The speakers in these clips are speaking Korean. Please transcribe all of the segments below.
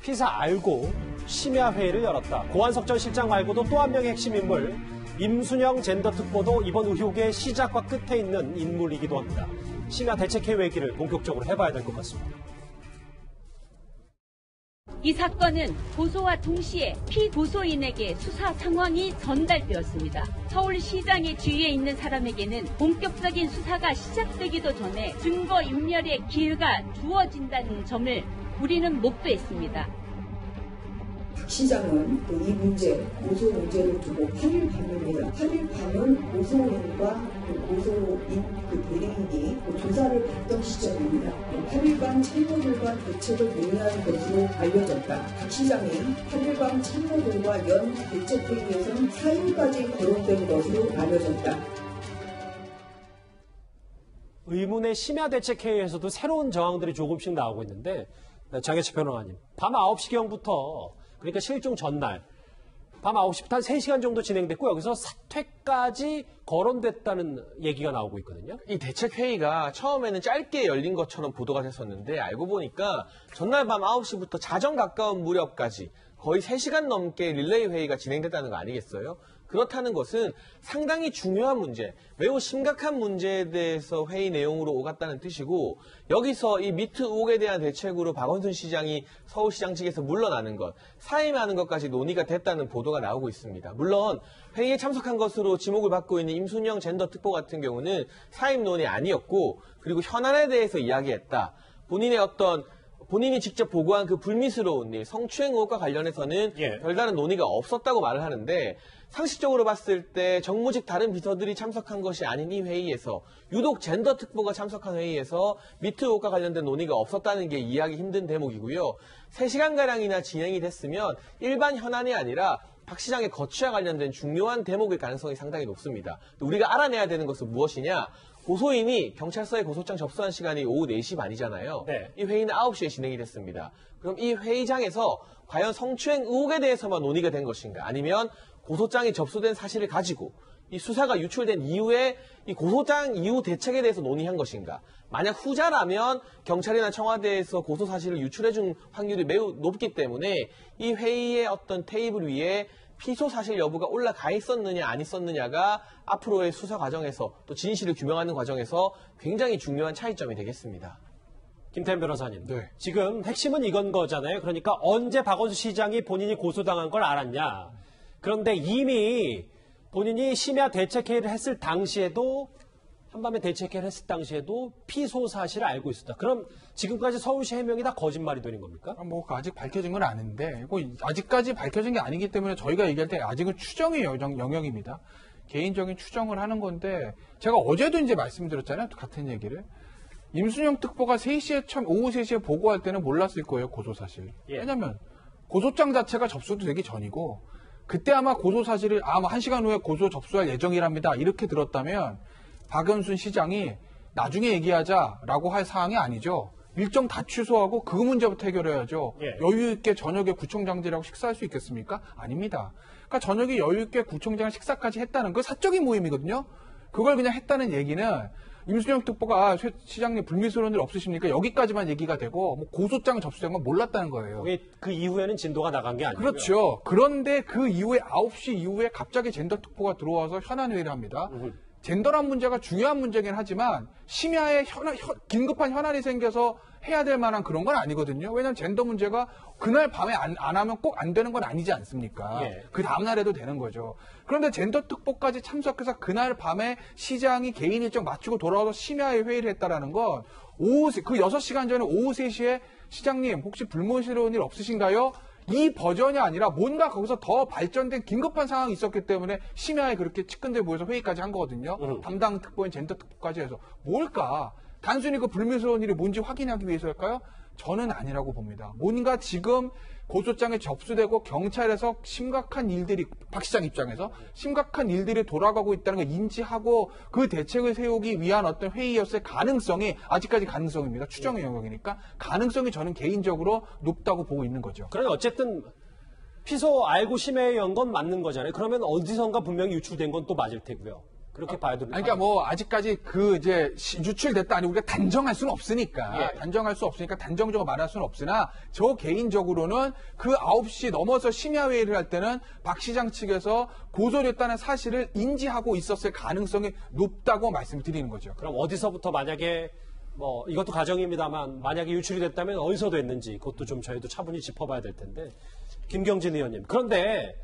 피사 알고 심야회의를 열었다. 고한석 전 실장 말고도 또 한 명의 핵심 인물 임순영 젠더특보도 이번 의혹의 시작과 끝에 있는 인물이기도 합니다. 심야 대책회의 얘기를 본격적으로 해봐야 될 것 같습니다. 이 사건은 고소와 동시에 피고소인에게 수사 상황이 전달되었습니다. 서울시장의 지위에 있는 사람에게는 본격적인 수사가 시작되기도 전에 증거인멸의 기회가 주어진다는 점을 우리는 목도했습니다. 박 시장은 이 문제, 고소 문제를 두고 8일 밤입니다. 8일 밤은 고소인과 고소인 대리인이 조사를 받던 시점입니다. 8일간 참모들과 대책을 논의하는 것으로 알려졌다. 박 시장이 8일간 참모들과 연 대책회의에서는 4일까지 거론된 것으로 알려졌다. 의문의 심야 대책회의에서도 새로운 정황들이 조금씩 나오고 있는데 장혜철 변호사님, 밤 9시경부터 그러니까 실종 전날 밤 9시부터 한 3시간 정도 진행됐고 여기서 사퇴까지 거론됐다는 얘기가 나오고 있거든요. 이 대책회의가 처음에는 짧게 열린 것처럼 보도가 됐었는데 알고 보니까 전날 밤 9시부터 자정 가까운 무렵까지 거의 3시간 넘게 릴레이 회의가 진행됐다는 거 아니겠어요? 그렇다는 것은 상당히 중요한 문제, 매우 심각한 문제에 대해서 회의 내용으로 오갔다는 뜻이고 여기서 이 미투 의혹에 대한 대책으로 박원순 시장이 서울시장 측에서 물러나는 것, 사임하는 것까지 논의가 됐다는 보도가 나오고 있습니다. 물론 회의에 참석한 것으로 지목을 받고 있는 임순영 젠더특보 같은 경우는 사임 논의 아니었고 그리고 현안에 대해서 이야기했다. 본인이 직접 보고한 그 불미스러운 일, 성추행 의혹과 관련해서는 별다른 논의가 없었다고 말을 하는데 상식적으로 봤을 때 정무직 다른 비서들이 참석한 것이 아닌 이 회의에서 유독 젠더특보가 참석한 회의에서 미투 의혹과 관련된 논의가 없었다는 게 이해하기 힘든 대목이고요. 3시간가량이나 진행이 됐으면 일반 현안이 아니라 박 시장의 거취와 관련된 중요한 대목일 가능성이 상당히 높습니다. 우리가 알아내야 되는 것은 무엇이냐? 고소인이 경찰서에 고소장 접수한 시간이 오후 4시 반이잖아요. 네. 이 회의는 9시에 진행이 됐습니다. 그럼 이 회의장에서 과연 성추행 의혹에 대해서만 논의가 된 것인가? 아니면 고소장이 접수된 사실을 가지고 이 수사가 유출된 이후에 이 고소장 이후 대책에 대해서 논의한 것인가? 만약 후자라면 경찰이나 청와대에서 고소 사실을 유출해준 확률이 매우 높기 때문에 이 회의의 어떤 테이블 위에 피소 사실 여부가 올라가 있었느냐 안 있었느냐가 앞으로의 수사 과정에서 또 진실을 규명하는 과정에서 굉장히 중요한 차이점이 되겠습니다. 김태현 변호사님, 네. 지금 핵심은 이건 거잖아요. 그러니까 언제 박원순 시장이 본인이 고소당한 걸 알았냐. 그런데 이미 본인이 심야 대책회의를 했을 당시에도 한밤에 대책회의를 했을 당시에도 피소 사실을 알고 있었다. 그럼 지금까지 서울시 해명이 다 거짓말이 되는 겁니까? 뭐 아직 밝혀진 건 아닌데 아직까지 밝혀진 게 아니기 때문에 저희가 얘기할 때 아직은 추정의 영역입니다. 개인적인 추정을 하는 건데 제가 어제도 이제 말씀드렸잖아요. 같은 얘기를. 임순영 특보가 3시에 오후 3시에 보고할 때는 몰랐을 거예요. 고소 사실. 왜냐면 고소장 자체가 접수되기 전이고 그때 아마 고소 사실을 아마 1시간 후에 고소 접수할 예정이랍니다. 이렇게 들었다면 박원순 시장이 나중에 얘기하자라고 할 사항이 아니죠. 일정 다 취소하고 그 문제부터 해결해야죠. 여유 있게 저녁에 구청장들하고 식사할 수 있겠습니까? 아닙니다. 그러니까 저녁에 여유 있게 구청장 식사까지 했다는 그 사적인 모임이거든요. 그걸 그냥 했다는 얘기는 임순영 특보가 시장님 불미스러운 일 없으십니까? 여기까지만 얘기가 되고 뭐 고소장 접수된 건 몰랐다는 거예요. 그 이후에는 진도가 나간 게 아니고요. 그렇죠. 그런데 그 이후에 9시 이후에 갑자기 젠더 특보가 들어와서 현안 회의를 합니다. 젠더란 문제가 중요한 문제긴 하지만 심야에 긴급한 현안이 생겨서 해야 될 만한 그런 건 아니거든요. 왜냐하면 젠더 문제가 그날 밤에 안 하면 꼭 안 되는 건 아니지 않습니까? 그 다음날 해도 되는 거죠. 그런데 젠더 특보까지 참석해서 그날 밤에 시장이 개인 일정 맞추고 돌아와서 심야에 회의를 했다라는 건 그 6시간 전에 오후 3시에 시장님 혹시 불미스러운 일 없으신가요? 이 버전이 아니라 뭔가 거기서 더 발전된 긴급한 상황이 있었기 때문에 심야에 그렇게 측근들 모여서 회의까지 한 거거든요. 담당 특보인 젠더 특보까지 해서. 뭘까? 단순히 그 불미스러운 일이 뭔지 확인하기 위해서일까요? 저는 아니라고 봅니다. 뭔가 지금 고소장에 접수되고 경찰에서 심각한 일들이 박 시장 입장에서 심각한 일들이 돌아가고 있다는 걸 인지하고 그 대책을 세우기 위한 어떤 회의였을 가능성이 아직까지 가능성입니다. 추정의 영역이니까 가능성이 저는 개인적으로 높다고 보고 있는 거죠. 그럼 어쨌든 피소 알고 심야에 연 건 맞는 거잖아요. 그러면 어디선가 분명히 유출된 건 또 맞을 테고요. 그렇게 봐야 됩니다. 그러니까 뭐 아직까지 유출됐다 아니 우리가 단정할 수는 없으니까 예. 단정할 수 없으니까 단정적으로 말할 수는 없으나 저 개인적으로는 그 9시 넘어서 심야 회의를 할 때는 박 시장 측에서 고소됐다는 사실을 인지하고 있었을 가능성이 높다고 말씀드리는 거죠. 그럼 어디서부터 만약에 뭐 이것도 가정입니다만 만약에 유출이 됐다면 어디서 됐는지 그것도 좀 저희도 차분히 짚어봐야 될 텐데 김경진 의원님 그런데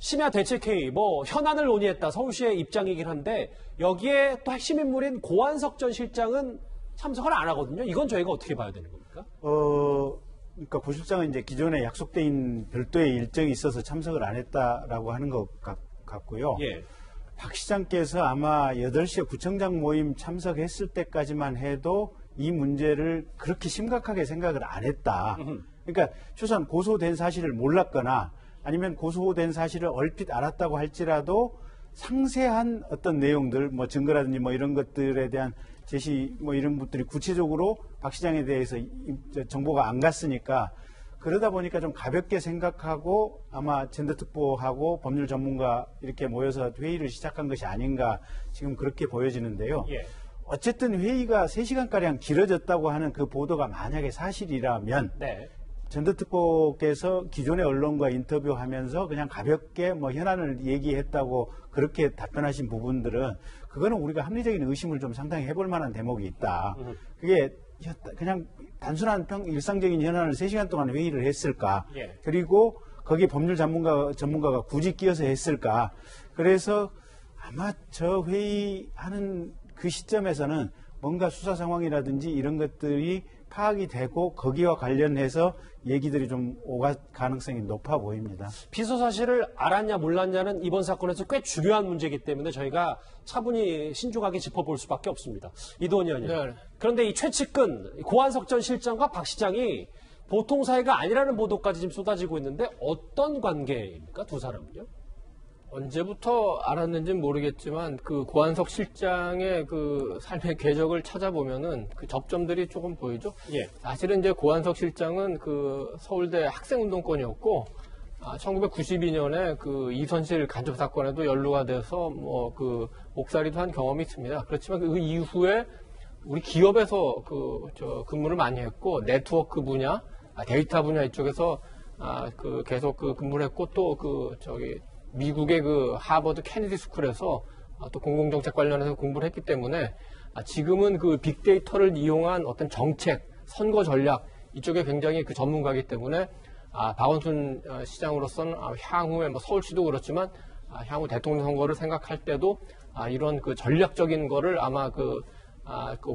심야 대책회의 뭐 현안을 논의했다 서울시의 입장이긴 한데 여기에 또 핵심 인물인 고한석 전 실장은 참석을 안 하거든요. 이건 저희가 어떻게 봐야 되는 겁니까? 그러니까 고 실장은 이제 기존에 약속돼 있는 별도의 일정이 있어서 참석을 안 했다라고 하는 것 같고요. 예. 박 시장께서 아마 8시에 구청장 모임 참석했을 때까지만 해도 이 문제를 그렇게 심각하게 생각을 안 했다. 그러니까 최소한 고소된 사실을 몰랐거나 아니면 고소된 사실을 얼핏 알았다고 할지라도 상세한 어떤 내용들, 뭐 증거라든지 뭐 이런 것들에 대한 제시, 뭐 이런 것들이 구체적으로 박 시장에 대해서 정보가 안 갔으니까 그러다 보니까 좀 가볍게 생각하고 아마 젠더특보하고 법률 전문가 이렇게 모여서 회의를 시작한 것이 아닌가 지금 그렇게 보여지는데요. 예. 어쨌든 회의가 3시간가량 길어졌다고 하는 그 보도가 만약에 사실이라면 네. 젠더특보께서 기존의 언론과 인터뷰하면서 그냥 가볍게 뭐 현안을 얘기했다고 그렇게 답변하신 부분들은 그거는 우리가 합리적인 의심을 좀 상당히 해볼 만한 대목이 있다. 그게 그냥 단순한 일상적인 현안을 3시간 동안 회의를 했을까? 예. 그리고 거기에 법률 전문가가 굳이 끼어서 했을까? 그래서 아마 저 회의하는 그 시점에서는 뭔가 수사 상황이라든지 이런 것들이 파악이 되고 거기와 관련해서 얘기들이 좀 오갈 가능성이 높아 보입니다. 피소 사실을 알았냐 몰랐냐는 이번 사건에서 꽤 중요한 문제이기 때문에 저희가 차분히 신중하게 짚어볼 수밖에 없습니다. 이도원 의원님. 네. 그런데 이 최측근 고한석 전 실장과 박 시장이 보통 사이가 아니라는 보도까지 지금 쏟아지고 있는데 어떤 관계입니까? 두 사람은요? 언제부터 알았는지는 모르겠지만 그 고한석 실장의 그 삶의 궤적을 찾아보면은 그 접점들이 조금 보이죠. 예. 사실은 이제 고한석 실장은 그 서울대 학생운동권이었고 1992년에 그 이선실 간접 사건에도 연루가 돼서 뭐 그 옥살이도 한 경험이 있습니다. 그렇지만 그 이후에 우리 기업에서 근무를 많이 했고 네트워크 분야, 데이터 분야 이쪽에서 그 계속 그 근무를 했고 또 미국의 그 하버드 케네디 스쿨에서 또 공공정책 관련해서 공부를 했기 때문에 지금은 그 빅데이터를 이용한 어떤 정책, 선거 전략 이쪽에 굉장히 그 전문가이기 때문에 박원순 시장으로서는 향후에 뭐 서울시도 그렇지만 향후 대통령 선거를 생각할 때도 이런 그 전략적인 거를 아마 고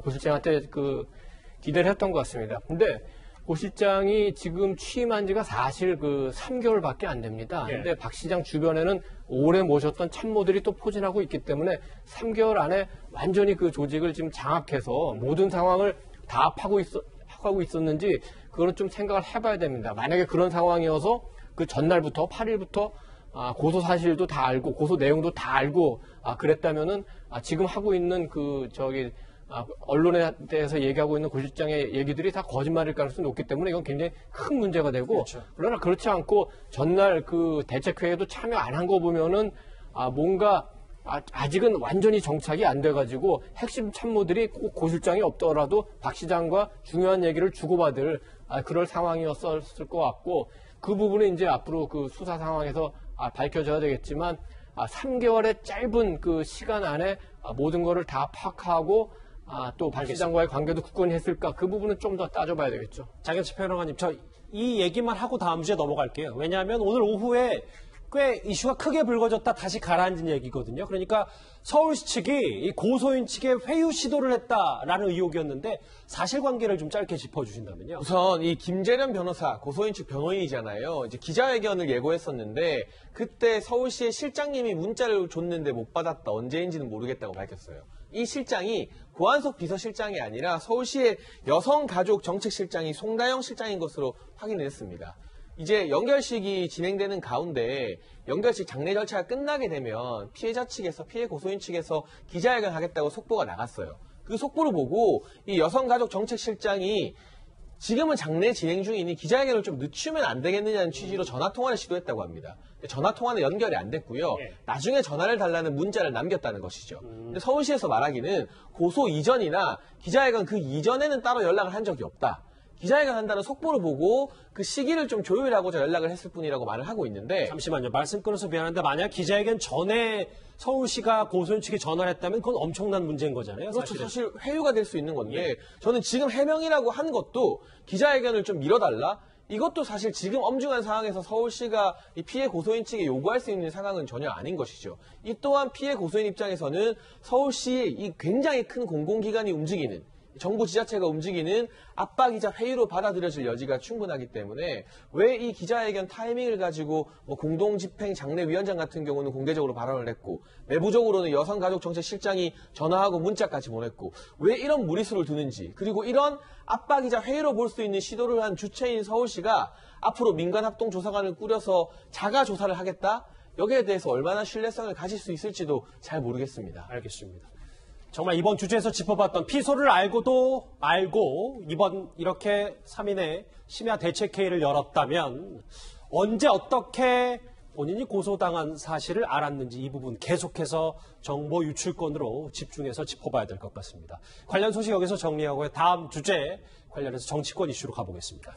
실장한테 기대를 했던 것 같습니다. 근데 고 실장이 지금 취임한 지가 사실 3개월밖에 안 됩니다. 예. 근데 박 시장 주변에는 오래 모셨던 참모들이 또 포진하고 있기 때문에 3개월 안에 완전히 그 조직을 지금 장악해서 모든 상황을 다 파고 있었는지 그거는 좀 생각을 해봐야 됩니다. 만약에 그런 상황이어서 그 전날부터 8일부터 고소 사실도 다 알고 고소 내용도 다 알고 그랬다면은 지금 하고 있는 언론에 대해서 얘기하고 있는 고 실장의 얘기들이 다 거짓말일 가능성이 높기 때문에 이건 굉장히 큰 문제가 되고 그렇죠. 그러나 그렇지 않고 전날 그 대책회의에도 참여 안 한 거 보면은 뭔가 아직은 완전히 정착이 안 돼가지고 핵심 참모들이 꼭 고 실장이 없더라도 박 시장과 중요한 얘기를 주고받을 그럴 상황이었을 것 같고 그 부분은 이제 앞으로 그 수사 상황에서 밝혀져야 되겠지만 3개월의 짧은 그 시간 안에 모든 거를 다 파악하고 또 박 시장과의 관계도 굳건히 했을까 그 부분은 좀 더 따져봐야 되겠죠. 장현철 평론가님, 저 이 얘기만 하고 다음 주에 넘어갈게요. 왜냐하면 오늘 오후에 꽤 이슈가 크게 불거졌다 다시 가라앉은 얘기거든요. 그러니까 서울시 측이 이 고소인 측에 회유 시도를 했다라는 의혹이었는데 사실관계를 좀 짧게 짚어주신다면요. 우선 이 김재련 변호사, 고소인 측 변호인이잖아요. 이제 기자회견을 예고했었는데 그때 서울시의 실장님이 문자를 줬는데 못 받았다. 언제인지는 모르겠다고 밝혔어요. 이 실장이 고한석 비서실장이 아니라 서울시의 여성가족정책실장이 송다영 실장인 것으로 확인을 했습니다. 이제 연결식이 진행되는 가운데 연결식 장례 절차가 끝나게 되면 피해자 측에서 피해 고소인 측에서 기자회견 하겠다고 속보가 나갔어요. 그 속보를 보고 이 여성가족정책실장이 지금은 장례 진행 중이니 기자회견을 좀 늦추면 안 되겠느냐는 취지로 전화통화를 시도했다고 합니다. 전화통화는 연결이 안 됐고요. 나중에 전화를 달라는 문자를 남겼다는 것이죠. 근데 서울시에서 말하기는 고소 이전이나 기자회견 그 이전에는 따로 연락을 한 적이 없다. 기자회견 한다는 속보를 보고 그 시기를 좀 조율하고자 연락을 했을 뿐이라고 말을 하고 있는데 잠시만요. 말씀 끊어서 미안한데 만약 기자회견 전에 서울시가 고소인 측에 전화를 했다면 그건 엄청난 문제인 거잖아요. 그렇죠. 사실은. 사실 회유가 될 수 있는 건데 저는 지금 해명이라고 한 것도 기자회견을 좀 미뤄달라? 이것도 사실 지금 엄중한 상황에서 서울시가 이 피해 고소인 측에 요구할 수 있는 상황은 전혀 아닌 것이죠. 이 또한 피해 고소인 입장에서는 서울시의 이 굉장히 큰 공공기관이 움직이는 정부 지자체가 움직이는 압박이자 회유로 받아들여질 여지가 충분하기 때문에 왜 이 기자회견 타이밍을 가지고 뭐 공동집행 장례위원장 같은 경우는 공개적으로 발언을 했고 내부적으로는 여성가족정책실장이 전화하고 문자까지 보냈고 왜 이런 무리수를 두는지 그리고 이런 압박이자 회유로 볼 수 있는 시도를 한 주체인 서울시가 앞으로 민간합동조사관을 꾸려서 자가 조사를 하겠다? 여기에 대해서 얼마나 신뢰성을 가질 수 있을지도 잘 모르겠습니다. 알겠습니다. 정말 이번 주제에서 짚어봤던 피소를 알고도 알고 이번 이렇게 3인의 심야 대책회의를 열었다면 언제 어떻게 본인이 고소당한 사실을 알았는지 이 부분 계속해서 정보 유출건으로 집중해서 짚어봐야 될 것 같습니다. 관련 소식 여기서 정리하고 다음 주제 관련해서 정치권 이슈로 가보겠습니다.